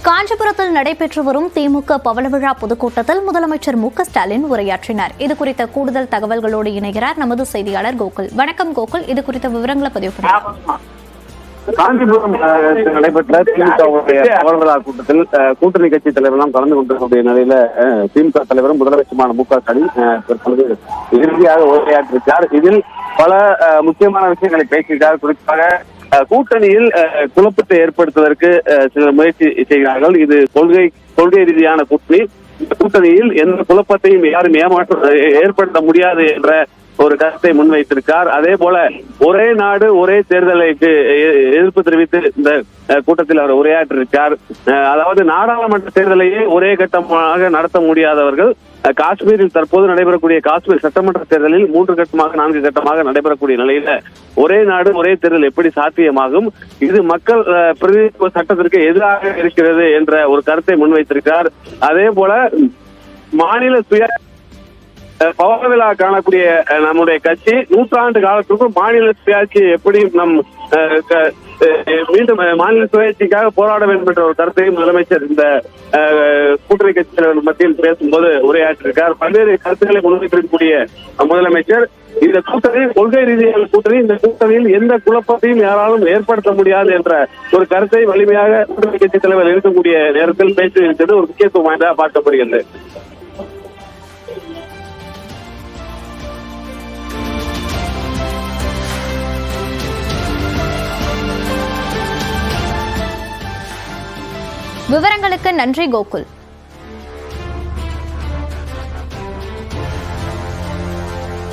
காஞ்சிபுரத்தில் நடைபெற்று வரும் திமுக பவள விழா பொதுக்கூட்டத்தில் முதலமைச்சர் மு.க.ஸ்டாலின் உரையாற்றினார். இதுகுறித்த கூடுதல் தகவல்களோடு இணைகிறார் நமது செய்தியாளர் கோகுல். வணக்கம் கோகுல், இது குறித்த விவரங்களை பதிவு பண்ணுங்க. காஞ்சிபுரம் நடைபெற்ற திமுகவுடைய பவள விழா கூட்டத்தில் கூட்டணி கட்சி தலைவரெல்லாம் கலந்து கொண்டிருக்கக்கூடிய நிலையில திமுக தலைவரும் முதலமைச்சருமான மு.க.ஸ்டாலின் தற்பொழுது இறுதியாக உரையாற்றிருக்கிறார். இதில் பல முக்கியமான விஷயங்களை பேசியிருக்கார். குறிப்பாக கூட்டணியில் குழப்பத்தை ஏற்படுத்துவதற்கு சிலர் முயற்சி செய்கிறார்கள். இது கொள்கை ரீதியான கூட்டணி. இந்த கூட்டணியில் எந்த குழப்பத்தையும் யாரும் ஏற்படுத்த முடியாது என்ற ஒரு கருத்தை முன்வைத்திருக்கார். அதே போல ஒரே நாடு ஒரே தேர்தலுக்கு எதிர்ப்பு தெரிவித்து இந்த கூட்டத்தில் அவர் உரையாற்றிருக்கார். அதாவது நாடாளுமன்ற தேர்தலையே ஒரே கட்டமாக நடத்த முடியாதவர்கள் காஷ்மீரில் தற்போது நடைபெறக்கூடிய காஷ்மீர் சட்டமன்ற தேர்தலில் 3 கட்டமாக 4 கட்டமாக நடைபெறக்கூடிய நிலையில ஒரே நாடு ஒரே தேர்தல் எப்படி சாத்தியமாகும், இது மக்கள் பிரதிநிதித்துவ சட்டத்திற்கு எதிராக இருக்கிறது என்ற ஒரு கருத்தை முன்வைத்திருக்கிறார். அதே போல மாநில சுய பவள விழா காணக்கூடிய நம்முடைய கட்சி 100 ஆண்டு காலத்துக்கும் மாநில சுயாட்சியை எப்படி மீண்டும் மாநில சுயாட்சிக்காக போராட வேண்டும் என்ற ஒரு கருத்தையும் முதலமைச்சர் இந்த கூட்டணி கட்சி தலைவர் மத்தியில் பேசும்போது உரையாற்றிருக்கார். பல்வேறு கருத்துக்களை முன்வைத்திருக்கக்கூடிய முதலமைச்சர் இந்த கூட்டணி கொள்கை ரீதியான கூட்டணி, இந்த கூட்டணியில் எந்த குழப்பத்தையும் யாராலும் ஏற்படுத்த முடியாது என்ற ஒரு கருத்தை வலிமையாக கூட்டணி கட்சி தலைவர் இருக்கக்கூடிய நேரத்தில் பேசியிருக்கிறது ஒரு முக்கியத்துவம் வாய்ந்ததாக பார்க்கப்படுகிறது. விவரங்களுக்கு நன்றி கோகுல்.